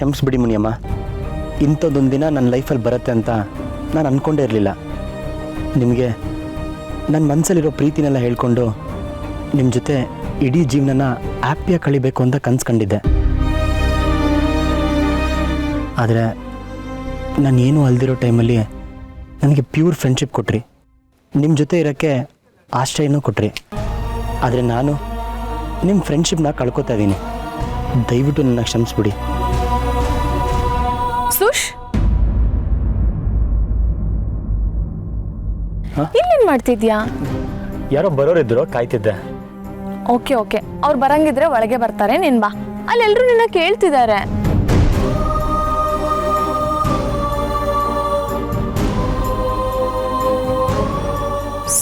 ಕ್ಷಮಿಸ್ಬಿಡಿ ಮುನಿಯಮ್ಮ. ಇಂಥದ್ದೊಂದು ದಿನ ನನ್ನ ಲೈಫಲ್ಲಿ ಬರುತ್ತೆ ಅಂತ ನಾನು ಅಂದ್ಕೊಂಡೇ ಇರಲಿಲ್ಲ. ನಿಮಗೆ ನನ್ನ ಮನಸ್ಸಲ್ಲಿರೋ ಪ್ರೀತಿನೆಲ್ಲ ಹೇಳ್ಕೊಂಡು ನಿಮ್ಮ ಜೊತೆ ಇಡೀ ಜೀವನನ ಹ್ಯಾಪಿಯಾಗಿ ಕಳಿಬೇಕು ಅಂತ ಕನ್ಸ್ಕೊಂಡಿದ್ದೆ. ಆದರೆ ನಾನು ಏನೂ ಅಲ್ದಿರೋ ಟೈಮಲ್ಲಿ ನನಗೆ ಪ್ಯೂರ್ ಫ್ರೆಂಡ್ಶಿಪ್ ಕೊಟ್ರಿ, ನಿಮ್ಮ ಜೊತೆ ಇರೋಕ್ಕೆ ಆಶ್ರಯನೂ ಕೊಟ್ರಿ. ಆದರೆ ನಾನು ನಿಮ್ಮ ಫ್ರೆಂಡ್ಶಿಪ್ನ ಕಳ್ಕೊತಾ ಇದ್ದೀನಿ. ದಯವಿಟ್ಟು ನನ್ನ ಕ್ಷಮಿಸ್ಬಿಡಿ. ಸುಶ್, ಇಲ್ಲೇನು ಮಾಡ್ತಿದ್ಯಾ? ಯಾರೋ ಬರೋರಿದ್ರು, ಕಾಯ್ತಿದ್ದೆ. ಓಕೆ ಓಕೆ, ಅವ್ರು ಬರಂಗಿದ್ರೆ ಒಳಗೆ ಬರ್ತಾರೆ, ನೀನ್ ಬಾ. ಅಲ್ಲೆಲ್ಲರೂ ನಿನ್ನ ಕೇಳ್ತಿದ್ದಾರೆ.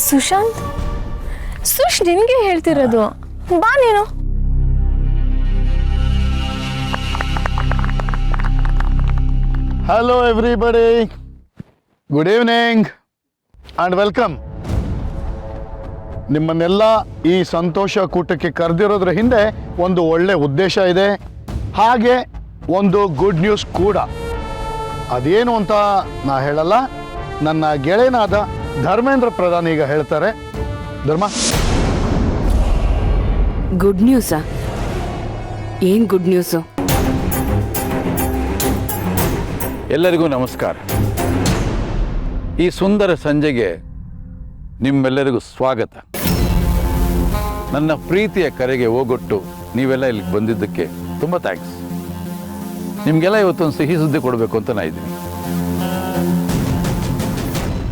ಸುಶಾಂತ್, ಸುಶ್ ನಿನ್ಗೆ ಹೇಳ್ತಿರೋದು, ಬಾ ನೀನು. Hello everybody, good evening and welcome. ನಿಮ್ಮನ್ನೆಲ್ಲ ಈ ಸಂತೋಷ ಕೂಟಕ್ಕೆ ಕರೆದಿರೋದ್ರ ಹಿಂದೆ ಒಂದು ಒಳ್ಳೆ ಉದ್ದೇಶ ಇದೆ, ಹಾಗೆ ಒಂದು ಗುಡ್ ನ್ಯೂಸ್ ಕೂಡ. ಅದೇನು ಅಂತ ನಾ ಹೇಳಲ್ಲ, ನನ್ನ ಗೆಳೆಯನಾದ ಧರ್ಮೇಂದ್ರ ಪ್ರಧಾನ್ ಈಗ ಹೇಳ್ತಾರೆ. ಧರ್ಮ, ಗುಡ್ ನ್ಯೂಸಾ? ಏನು ಗುಡ್ ನ್ಯೂಸು? ಎಲ್ಲರಿಗೂ ನಮಸ್ಕಾರ. ಈ ಸುಂದರ ಸಂಜೆಗೆ ನಿಮ್ಮೆಲ್ಲರಿಗೂ ಸ್ವಾಗತ. ನನ್ನ ಪ್ರೀತಿಯ ಕರೆಗೆ ಹೋಗೊಟ್ಟು ನೀವೆಲ್ಲ ಇಲ್ಲಿಗೆ ಬಂದಿದ್ದಕ್ಕೆ ತುಂಬ ಥ್ಯಾಂಕ್ಸ್. ನಿಮಗೆಲ್ಲ ಇವತ್ತೊಂದು ಸಿಹಿ ಸುದ್ದಿ ಕೊಡಬೇಕು ಅಂತ ನಾ ಇದ್ದೀನಿ.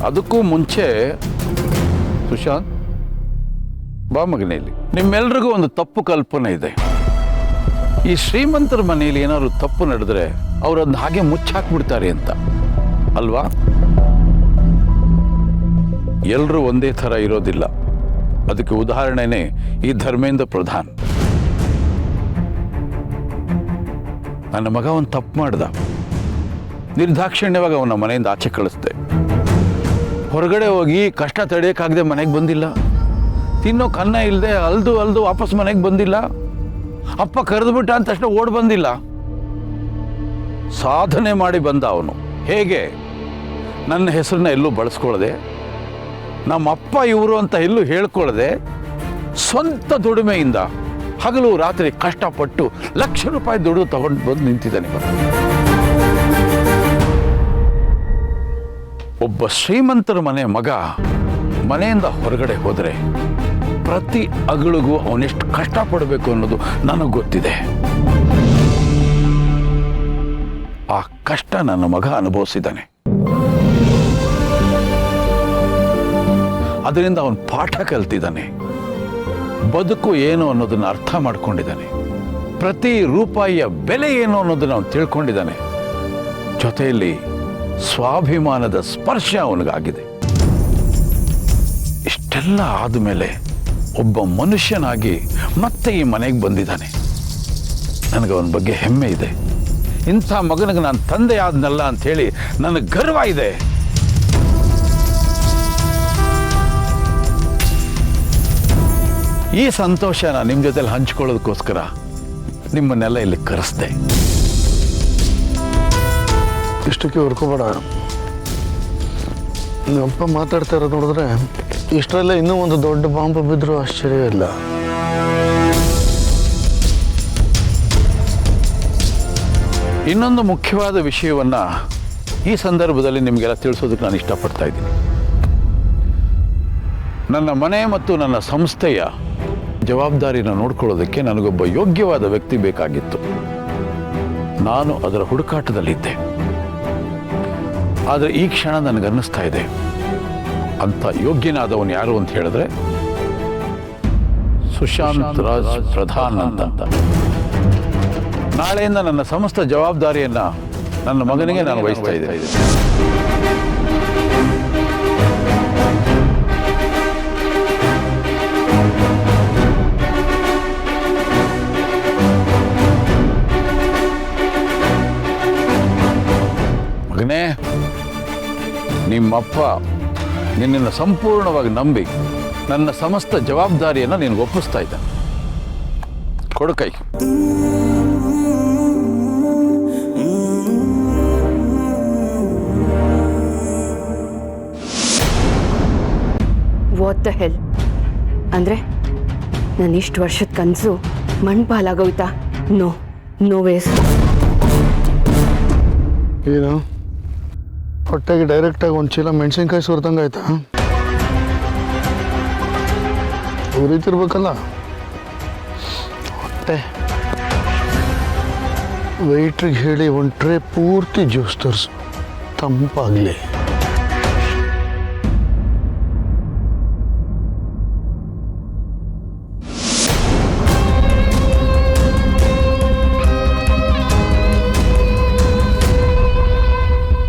ಅದಕ್ಕೂ ಮುಂಚೆ ಸುಶಾಂತ್, ಬಾ ಮಗನೇಲಿ. ನಿಮ್ಮೆಲ್ರಿಗೂ ಒಂದು ತಪ್ಪು ಕಲ್ಪನೆ ಇದೆ. ಈ ಶ್ರೀಮಂತರ ಮನೆಯಲ್ಲಿ ಏನಾದ್ರು ತಪ್ಪು ನಡೆದ್ರೆ ಅವರನ್ನು ಹಾಗೆ ಮುಚ್ಚಾಕ್ಬಿಡ್ತಾರೆ ಅಂತ ಅಲ್ವಾ? ಎಲ್ಲರೂ ಒಂದೇ ಥರ ಇರೋದಿಲ್ಲ. ಅದಕ್ಕೆ ಉದಾಹರಣೆನೇ ಈ ಧರ್ಮೇಂದ್ರ ಪ್ರಧಾನ್. ನನ್ನ ಮಗ ಒಂದು ತಪ್ಪು ಮಾಡ್ದ, ನಿರ್ದಾಕ್ಷಿಣ್ಯವಾಗಿ ಅವನ ಮನೆಯಿಂದ ಆಚೆ ಕಳಿಸ್ದೆ. ಹೊರಗಡೆ ಹೋಗಿ ಕಷ್ಟ ತಡೆಯೋಕ್ಕಾಗದೆ ಮನೆಗೆ ಬಂದಿಲ್ಲ. ತಿನ್ನೋಕೆ ಅನ್ನ ಇಲ್ಲದೆ ಅಲ್ದು ವಾಪಸ್ ಮನೆಗೆ ಬಂದಿಲ್ಲ. ಅಪ್ಪ ಕರೆದುಬಿಟ್ಟ ಅಂತ ತಕ್ಷಣ ಓಡ್ ಬಂದಿಲ್ಲ. ಸಾಧನೆ ಮಾಡಿ ಬಂದ ಅವನು. ಹೇಗೆ? ನನ್ನ ಹೆಸರನ್ನ ಎಲ್ಲೂ ಬಳಸ್ಕೊಳ್ಳದೆ, ನಮ್ಮ ಅಪ್ಪ ಇವರು ಅಂತ ಎಲ್ಲೂ ಹೇಳ್ಕೊಳ್ಳದೆ, ಸ್ವಂತ ದುಡಿಮೆಯಿಂದ ಹಗಲು ರಾತ್ರಿ ಕಷ್ಟಪಟ್ಟು ಲಕ್ಷ ರೂಪಾಯಿ ದುಡ್ಡು ತಗೊಂಡು ಬಂದು ನಿಂತಿದ್ದಾನೆ. ಒಬ್ಬ ಶ್ರೀಮಂತರ ಮನೆ ಮಗ ಮನೆಯಿಂದ ಹೊರಗಡೆ ಹೋದರೆ ಪ್ರತಿ ಅಗಳಿಗೂ ಅವನೆಷ್ಟು ಕಷ್ಟಪಡಬೇಕು ಅನ್ನೋದು ನನಗೆ ಗೊತ್ತಿದೆ. ಆ ಕಷ್ಟ ನನ್ನ ಮಗ ಅನುಭವಿಸಿದ್ದಾನೆ. ಅದರಿಂದ ಅವನು ಪಾಠ ಕಲ್ತಿದ್ದಾನೆ. ಬದುಕು ಏನು ಅನ್ನೋದನ್ನು ಅರ್ಥ ಮಾಡ್ಕೊಂಡಿದ್ದಾನೆ. ಪ್ರತಿ ರೂಪಾಯಿಯ ಬೆಲೆ ಏನು ಅನ್ನೋದನ್ನು ಅವನು ತಿಳ್ಕೊಂಡಿದ್ದಾನೆ. ಜೊತೆಯಲ್ಲಿ ಸ್ವಾಭಿಮಾನದ ಸ್ಪರ್ಶ ಅವನಿಗಾಗಿದೆ. ಇಷ್ಟೆಲ್ಲ ಆದಮೇಲೆ ಒಬ್ಬ ಮನುಷ್ಯನಾಗಿ ಮತ್ತೆ ಈ ಮನೆಗೆ ಬಂದಿದ್ದಾನೆ. ನನಗೆ ಅವನ ಬಗ್ಗೆ ಹೆಮ್ಮೆ ಇದೆ. ಇಂಥ ಮಗನಿಗೆ ನಾನು ತಂದೆ ಆದ್ನಲ್ಲ ಅಂಥೇಳಿ ನನಗೆ ಗರ್ವ ಇದೆ. ಈ ಸಂತೋಷನ ನಿಮ್ಮ ಜೊತೆಲಿ ಹಂಚ್ಕೊಳ್ಳೋದಕ್ಕೋಸ್ಕರ ನಿಮ್ಮನ್ನೆಲ್ಲ ಇಲ್ಲಿ ಕರೆಸ್ದೆ. ಇಷ್ಟಕ್ಕೆ ಹುರ್ಕೋಬೇಡ. ನಿಮ್ಮಪ್ಪ ಮಾತಾಡ್ತಾ ಇರೋದು ನೋಡಿದ್ರೆ ಇಷ್ಟರಲ್ಲೇ ಇನ್ನೂ ಒಂದು ದೊಡ್ಡ ಬಾಂಬ್ ಬಿದ್ದರೂ ಆಶ್ಚರ್ಯ ಇಲ್ಲ. ಇನ್ನೊಂದು ಮುಖ್ಯವಾದ ವಿಷಯವನ್ನು ಈ ಸಂದರ್ಭದಲ್ಲಿ ನಿಮಗೆಲ್ಲ ತಿಳಿಸೋದಕ್ಕೆ ನಾನು ಇಷ್ಟಪಡ್ತಾ ಇದ್ದೀನಿ. ನನ್ನ ಮನೆ ಮತ್ತು ನನ್ನ ಸಂಸ್ಥೆಯ ಜವಾಬ್ದಾರಿನ ನೋಡ್ಕೊಳ್ಳೋದಕ್ಕೆ ನನಗೊಬ್ಬ ಯೋಗ್ಯವಾದ ವ್ಯಕ್ತಿ ಬೇಕಾಗಿತ್ತು. ನಾನು ಅದರ ಹುಡುಕಾಟದಲ್ಲಿದ್ದೆ. ಆದರೆ ಈ ಕ್ಷಣ ನನಗನ್ನಿಸ್ತಾ ಇದೆ, ಅಂಥ ಯೋಗ್ಯನಾದವನು ಯಾರು ಅಂತ ಹೇಳಿದ್ರೆ ಸುಶಾಂತ್ ರಾಜ್ ಪ್ರಧಾನ್ ಅಂತ. ನಾಳೆಯಿಂದ ನನ್ನ ಸಮಸ್ತ ಜವಾಬ್ದಾರಿಯನ್ನು ನನ್ನ ಮಗನಿಗೆ ನಾನು ವಹಿಸ್ತಾ ಇದ್ದೇನೆ. ಮಗನೇ, ನಿಮ್ಮಪ್ಪ ನಿನ್ನನ್ನು ಸಂಪೂರ್ಣವಾಗಿ ನಂಬಿ ನನ್ನ ಸಮಸ್ತ ಜವಾಬ್ದಾರಿಯನ್ನು ನಿನಗೆ ಒಪ್ಪಿಸ್ತಾ ಇದ್ದ. ಕೊಡು ಕೈ. What the hell? ಅಂದರೆ ನಾನು ಇಷ್ಟು ವರ್ಷದ ಕನಸು ಮಣ್ಪಾಲಾಗೋಯ್ತಾ? No, no ways. ಏನು ಹೊಟ್ಟೆಗೆ ಡೈರೆಕ್ಟಾಗಿ ಒಂದು ಚೀಲ ಮೆಣಸಿನ್ಕಾಯಿ ಸುರಿದಂಗೆ ಆಯ್ತಾ? ಉರಿತಿರ್ಬೇಕಲ್ಲ ಹೊಟ್ಟೆ. ವೆಯ್ಟ್ರಿಗೆ ಹೇಳಿ ಒಂದು ಟ್ರೇ ಪೂರ್ತಿ ಜ್ಯೂಸ್ ತರಿಸು, ತಂಪಾಗಲಿ.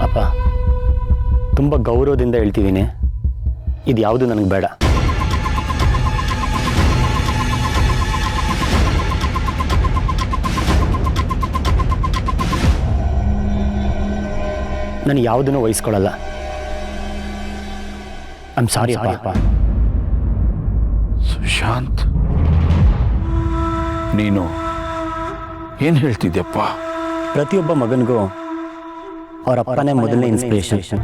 ಅಪ್ಪ, ತುಂಬ ಗೌರವದಿಂದ ಹೇಳ್ತಿದ್ದೀನಿ, ಇದು ಯಾವುದು ನನಗೆ ಬೇಡ. ನಾನು ಯಾವುದನ್ನು ವಹಿಸ್ಕೊಳ್ಳಲ್ಲ. ಐ ಆಮ್ ಸಾರಿ ಅಪ್ಪ. ಸುಶಾಂತ್, ನೀನು ಏನು ಹೇಳ್ತಿದ್ಯಪ್ಪ? ಪ್ರತಿಯೊಬ್ಬ ಮಗನಿಗೂ ಅವರ ಅಪ್ಪನೇ ಮೊದಲನೇ ಇನ್ಸ್ಪಿರೇಷನ್.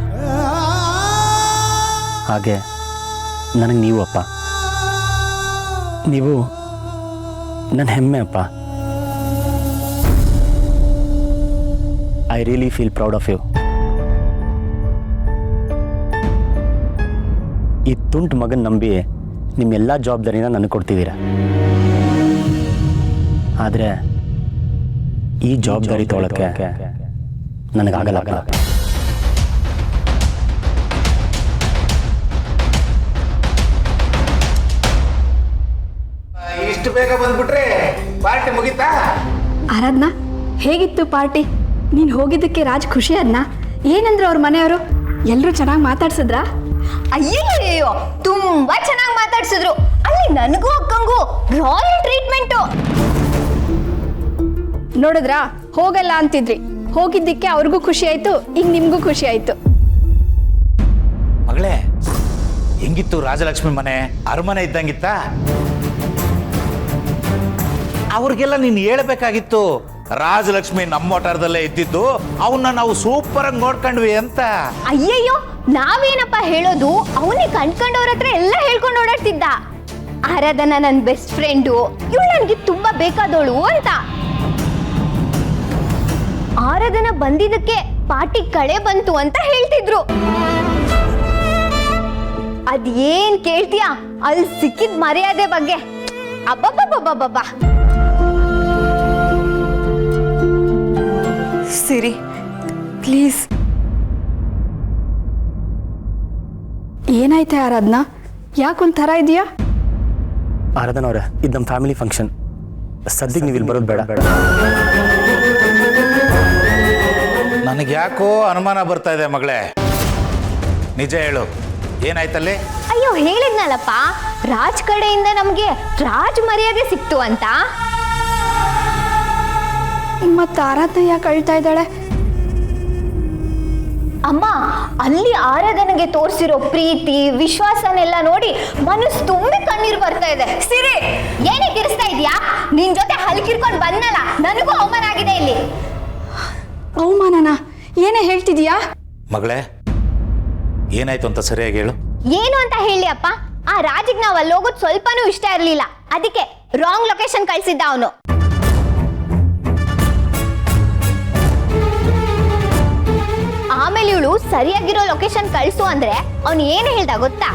ಹಾಗೆ ನನಗೆ ನೀವು ಅಪ್ಪ, ನೀವು ನನ್ನ ಹೆಮ್ಮೆ ಅಪ್ಪ. I really feel proud of you. ಈ ತುಂಟು ಮಗನ ನಂಬಿ ನಿಮ್ಮೆಲ್ಲ ಜವಾಬ್ದಾರಿನ ನನಗೆ ಕೊಡ್ತಿದ್ದೀರ. ಆದರೆ ಈ ಜವಾಬ್ದಾರಿ ತೊಗೊಳಕ್ಕೆ ನನಗಾಗಲ್ಲ. ಇಷ್ಟು ಬೇಗ ಬಂದ್ಬಿಟ್ರೆ ಪಾರ್ಟಿ ಮುಗಿತಾ? ಆರಾಧ್ನಾ, ಹೇಗಿತ್ತು ಪಾರ್ಟಿ? ನೀನು ಹೋಗಿದ್ದಕ್ಕೆ ರಾಜ್ ಖುಷಿ ಆದ್ನಾ? ಏನಂದ್ರು ಅವ್ರ ಮನೆಯವರು? ಎಲ್ಲರೂ ಚೆನ್ನಾಗಿ ಮಾತಾಡ್ಸಿದ್ರಾ? ಅಯ್ಯಯ್ಯೋ, ತುಂಬಾ ಚೆನ್ನಾಗಿ ಮಾತಾಡ್ಸಿದ್ರು. ಅಲ್ಲಿ ನನಗೂ ಅಕ್ಕಂಗೂ ರಾಯಲ್ ಟ್ರೀಟ್ಮೆಂಟು. ನೋಡಿದ್ರಾ, ಹೋಗಲ್ಲ ಅಂತಿದ್ರಿ, ಹೋಗಿದ್ದಕ್ಕೆ ಅವ್ರಿಗೂ ಖುಷಿ ಆಯ್ತು, ಈಗ ನಿಮ್ಗೂ ಖುಷಿ ಆಯ್ತು. ಮಗಳೇ, ಹೆಂಗಿತ್ತು ರಾಜಲಕ್ಷ್ಮಿ ಮನೆ? ಅರಮನೆ ಇದ್ದಂಗಿತ್ತ? ಅವ್ರಿಗೆಲ್ಲ ನೀನು ಹೇಳ್ಬೇಕಾಗಿತ್ತು, ರಾಜಲಕ್ಷ್ಮಿ ನಮ್ಮ ಒಟಾರದಲ್ಲೇ ಇದ್ದಿದ್ದು, ಅವನ್ನ ನಾವು ಸೂಪರ್ ಆಗಿ ನೋಡ್ಕೊಂಡ್ವಿ ಅಂತ. ಅಯ್ಯಯ್ಯೋ, ನಾವೇನಪ್ಪ ಹೇಳೋದು? ಅವನೇ ಕಂಡ್ಕೊಂಡವ್ರ ಹತ್ರ ಎಲ್ಲ ಹೇಳ್ಕೊಂಡು ಓಡಾಡ್ತಿದ್ದ. ಆರಾಧನಾ ನನ್ನ ಬೆಸ್ಟ್ ಫ್ರೆಂಡು, ಇವಳು ನನಗೆ ತುಂಬಾ ಬೇಕಾದವಳು ಅಂತ. ಆರಾಧನಾ ಬಂದಿದ್ದಕ್ಕೆ ಪಾರ್ಟಿ ಕಳೆ ಬಂತು ಅಂತ ಹೇಳ್ತಿದ್ರು. ಅದೇನ್ ಕೇಳ್ತೀಯಾ, ಅಲ್ಲಿ ಸಿಕ್ಕಿದ ಮರ್ಯಾದೆ ಬಗ್ಗೆ ಅಬ್ಬಬ್ಬಬ್ಬಬ್ಬಬ್ಬ. ಸಿರಿ, ಪ್ಲೀಸ್. ಏನಾಯ್ತೆ ಆರಾಧ್ನಾ? ಯಾಕೊಂಥರ ಇದೆಯಾ? ಆರಾಧನಾ ಅವರೇ, ಇದು ನಮ್ಮ ಫ್ಯಾಮಿಲಿ ಫಂಕ್ಷನ್. ಸದ್ಯಕ್ಕೆ ನೀವು ಇಲ್ಲಿ ಬರೋದು ಬೇಡ. ನನಗೆ ಯಾಕೋ ಅನುಮಾನ ಬರ್ತಾ ಇದೆ ಮಗಳೇ. ನಿಜ ಹೇಳು, ಏನಾಯ್ತಲ್ಲಿ? ಅಯ್ಯೋ, ಹೇಳಿದ್ನಲ್ಲಪ್ಪ, ರಾಜ್ ಕಡೆಯಿಂದ ನಮ್ಗೆ ರಾಜ್ ಮರ್ಯಾದೆ ಸಿಕ್ತು ಅಂತ. ಮತ್ತೆ ಆರಾಧ್ನಾ ಯಾಕೆ ಅಳ್ತಾ ಇದ್ದಾಳೆ? ಅಮ್ಮ, ಅಲ್ಲಿ ಆರಾಧನೆಗೆ ತೋರಿಸಿರೋ ಪ್ರೀತಿ ವಿಶ್ವಾಸನೆಲ್ಲ ನೋಡಿ ಮನಸ್ಸು ತುಂಬಿ ಕಣ್ಣೀರು ಬರ್ತಾ ಇದೆ. ಸಿರಿ, ಏನೇ ಕಿರಿಸ್ತಾ ಇದೀಯಾ? ನಿನ್ ಜೊತೆ ಹಲ್ಕಿರ್ಕೊಂಡು ಬಂದಲ್ಲ, ನನಗೂ ಅವಮಾನ ಆಗಿದೆ ಇಲ್ಲಿ. ಅವಮಾನನ? ಏನೇ ಹೇಳ್ತಿದೀಯಾ? ಮಗಳೇ, ಏನಾಯ್ತು ಅಂತ ಸರಿಯಾಗಿ ಹೇಳು. ಏನು ಅಂತ ಹೇಳಿ ಅಪ್ಪ, ಆ ರಾಜಿಗೆ ನಾವು ಅಲ್ಲಿ ಹೋಗೋದು ಸ್ವಲ್ಪನೂ ಇಷ್ಟ ಇರಲಿಲ್ಲ, ಅದಕ್ಕೆ ರಾಂಗ್ ಲೊಕೇಶನ್ ಕಳ್ಸಿದ್ದ ಅವನು. ಆಮೇಲೆ ಇವಳು ಸರಿಯಾಗಿರೋ ಲೊಕೇಶನ್ ಕಳಿಸು ಅಂದ್ರೆ ಅವನು ಏನು ಹೇಳ್ದ ಗೊತ್ತಾ?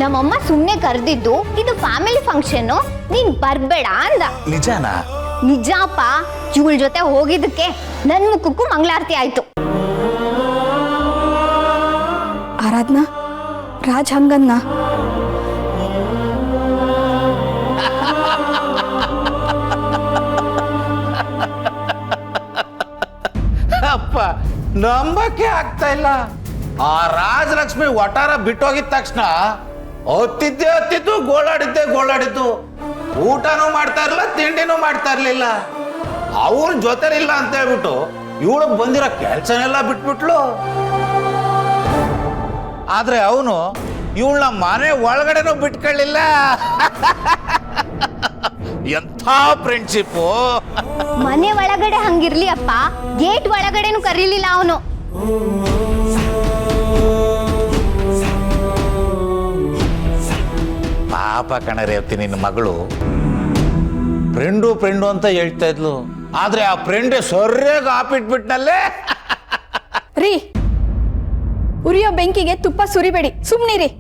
ನಮ್ಮಮ್ಮ ಸುಮ್ಮನೆ ಕರೆದಿದ್ದು, ಇದು ಫ್ಯಾಮಿಲಿ ಫಂಕ್ಷನ್, ನೀನ್ ಬರ್ಬೇಡ ಅಂದ. ನಿಜಾನಾ? ನಿಜಾಪ. ಇವಳ ಜೊತೆ ಹೋಗಿದ್ದಕ್ಕೆ ನನ್ ಮುಖಕ್ಕೂ ಮಂಗಳಾರತಿ ಆಯ್ತು. ಆರಾಧ್ನಾ, ರಾಜ್ ಹಂಗನ್ನ? ಅಪ್ಪ, ನಂಬಕ್ಕೆ ಆಗ್ತಾ ಇಲ್ಲ. ಆ ರಾಜಲಕ್ಷ್ಮಿ ಒಟಾರ ಬಿಟ್ಟೋಗಿದ ತಕ್ಷಣ ಹೊತ್ತಿದ್ದು ಗೋಳಾಡಿದ್ದು, ಊಟನೂ ಮಾಡ್ತಾ ಇರಲಿಲ್ಲ, ತಿಂಡಿನೂ ಮಾಡ್ತಾ ಇರ್ಲಿಲ್ಲ. ಅವ್ರ ಜೊತೆಲಿಲ್ಲ ಅಂತ ಹೇಳ್ಬಿಟ್ಟು ಇವಳು ಬಂದಿರೋ ಕೆಲ್ಸನೆಲ್ಲ ಬಿಟ್ಬಿಟ್ಲು. ಆದ್ರೆ ಅವನು ಇವಳನ್ನ ಮನೆ ಒಳಗಡೆನೂ ಬಿಟ್ಕೊಳ್ಳಿಲ್ಲ. ಎಂಥ ಫ್ರೆಂಡ್ಶಿಪ್ಪು! ಮನೆ ಒಳಗಡೆ ಹಂಗಿರ್ಲಿ ಅಪ್ಪ, ಗೇಟ್ ಒಳಗಡೆನು ಕರೀಲಿಲ್ಲ ಅವನು. ಪಾಪ ಕಣರೇವತಿ ನಿನ್ನ ಮಗಳು ಫ್ರೆಂಡು ಅಂತ ಹೇಳ್ತಾ ಇದ್ಲು, ಆದ್ರೆ ಆ ಫ್ರೆಂಡೇ ಸರಿಯಾಗಿ ಆಪಿಟ್ಬಿಟ್ನಲ್ಲೇ. ರೀ, ಉರಿಯೋ ಬೆಂಕಿಗೆ ತುಪ್ಪ ಸುರಿಬೇಡಿ, ಸುಮ್ನಿರಿ.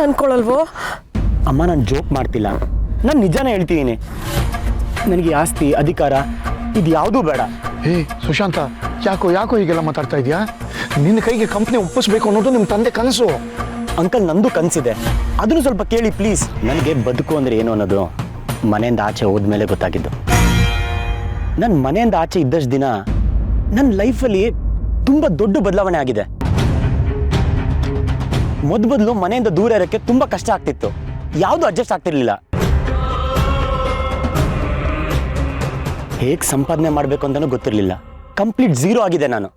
ಅನ್ಕೊಳಲ್ವೋ? ಅಮ್ಮ, ನಾನು ಜೋಕ್ ಮಾಡ್ತಿಲ್ಲ, ನಾನು ನಿಜಾನೇ ಹೇಳ್ತಿದ್ದೀನಿ. ನನಗೆ ಈ ಆಸ್ತಿ ಅಧಿಕಾರ ಇದು ಯಾವುದೂ ಬೇಡ. ಹೇ ಸುಶಾಂತ, ಯಾಕೋ ಹೀಗೆಲ್ಲ ಮಾತಾಡ್ತಾ ಇದೆಯಾ? ನಿನ್ನ ಕೈಗೆ ಕಂಪ್ನಿ ಒಪ್ಪಿಸ್ಬೇಕು ಅನ್ನೋದು ನಿಮ್ಮ ತಂದೆ ಕನಸು. ಅಂಕಲ್, ನಂದು ಕನಸಿದೆ, ಅದನ್ನು ಸ್ವಲ್ಪ ಕೇಳಿ ಪ್ಲೀಸ್. ನನಗೆ ಬದುಕು ಅಂದರೆ ಏನು ಅನ್ನೋದು ಮನೆಯಿಂದ ಆಚೆ ಹೋದ್ಮೇಲೆ ಗೊತ್ತಾಗಿದ್ದು. ನನ್ನ ಮನೆಯಿಂದ ಆಚೆ ಇದ್ದಷ್ಟು ದಿನ ನನ್ನ ಲೈಫಲ್ಲಿ ತುಂಬ ದೊಡ್ಡ ಬದಲಾವಣೆ ಆಗಿದೆ. ಮೊದಲು ಮನೆಯಿಂದ ದೂರ ಇರೋಕ್ಕೆ ತುಂಬ ಕಷ್ಟ ಆಗ್ತಿತ್ತು, ಯಾವುದು ಅಡ್ಜಸ್ಟ್ ಆಗ್ತಿರ್ಲಿಲ್ಲ. ಹೇಗೆ ಸಂಪಾದನೆ ಮಾಡಬೇಕು ಅಂತಲೂ ಗೊತ್ತಿರಲಿಲ್ಲ. ಕಂಪ್ಲೀಟ್ ಝೀರೋ ಆಗಿದೆ ನಾನು.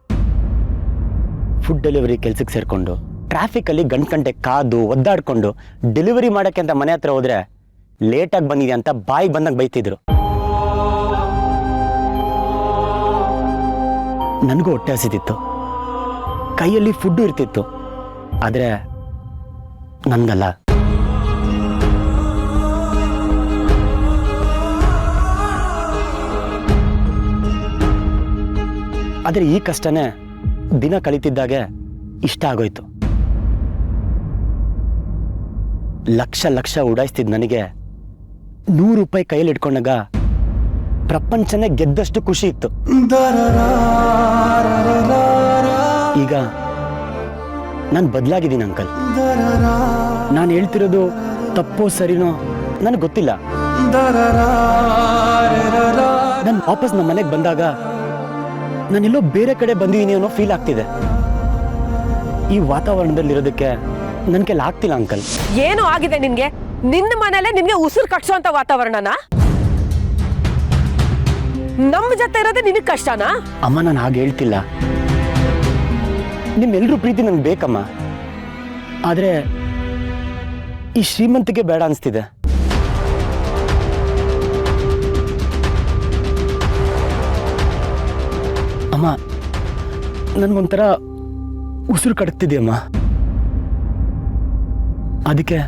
ಫುಡ್ ಡೆಲಿವರಿ ಕೆಲ್ಸಕ್ಕೆ ಸೇರಿಕೊಂಡು ಟ್ರಾಫಿಕಲ್ಲಿ ಗಂಟೆ ಕಾದು ಒದ್ದಾಡ್ಕೊಂಡು ಡೆಲಿವರಿ ಮಾಡೋಕ್ಕೆ ಅಂತ ಮನೆ ಹತ್ರ ಹೋದರೆ ಲೇಟಾಗಿ ಬಂದಿದೆ ಅಂತ ಬಾಯಿಗೆ ಬಂದಂಗೆ ಬೈತಿದ್ರು. ನನಗೂ ಹೊಟ್ಟೆ ಹಸಿತಿತ್ತು, ಕೈಯಲ್ಲಿ ಫುಡ್ಡು ಇರ್ತಿತ್ತು, ಆದರೆ ನಂದಲ್ಲ. ಆದರೆ ಈ ಕಷ್ಟನೇ ದಿನ ಕಳೀತಿದ್ದಾಗೆ ಇಷ್ಟ ಆಗೋಯ್ತು. ಲಕ್ಷ ಉಡಾಯಿಸ್ತಿದ್ ನನಗೆ 100 ರೂಪಾಯಿ ಕೈಯಲ್ಲಿ ಇಟ್ಕೊಂಡಾಗ ಪ್ರಪಂಚನೇ ಗೆದ್ದಷ್ಟು ಖುಷಿ ಇತ್ತು. ಈಗ ನಾನು ಬದಲಾಗಿದ್ದೀನಿ ಅಂಕಲ್. ನಾನು ಹೇಳ್ತಿರೋದು ತಪ್ಪೋ ಸರಿನೋ ನನಗೆ ಗೊತ್ತಿಲ್ಲ. ನಾನು ವಾಪಸ್ ನಮ್ಮ ಮನೆಗೆ ಬಂದಾಗ ನಾನೆಲ್ಲೋ ಬೇರೆ ಕಡೆ ಬಂದಿದ್ದೀನಿ ಅನ್ನೋ ಫೀಲ್ ಆಗ್ತಿದೆ. ಈ ವಾತಾವರಣದಲ್ಲಿರೋದಕ್ಕೆ ನನ್ನ ಕೈಲಿ ಆಗ್ತಿಲ್ಲ ಅಂಕಲ್. ಏನು ಆಗಿದೆ ನಿನ್ಗೆ? ನಿನ್ನ ಮನೇಲೆ ನಿನ್ಗೆ ಉಸಿರು ಕಟ್ಸೋಂತ ವಾತಾವರಣನ? ನಮ್ಮ ಜೊತೆ ಇರೋದೇ ನಿನಗೆ ಕಷ್ಟನಾ? ಅಮ್ಮ, ನಾನು ಹಾಗೆ ಹೇಳ್ತಿಲ್ಲ. ನಿಮ್ಮೆಲ್ಲರೂ ಪ್ರೀತಿ ನನಗೆ ಬೇಕಮ್ಮ, ಆದರೆ ಈ ಶ್ರೀಮಂತಿಗೆ ಬೇಡ ಅನಿಸ್ತಿದೆ. ಅಮ್ಮ, ನನಗೊಂಥರ ಉಸಿರು ಕಟ್ತಿದೆಯಮ್ಮ. ಅದಕ್ಕೆ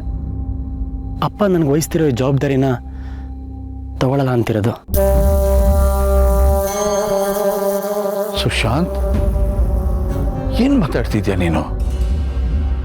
ಅಪ್ಪ ನನಗೆ ವಹಿಸ್ತಿರೋ ಜವಾಬ್ದಾರಿನ ತಗೊಳ್ಳಲ್ಲ ಅಂತಿರೋದು. ಸುಶಾಂತ್, ಏನು ಮಾತಾಡ್ತಿದ್ಯಾ ನೀನು?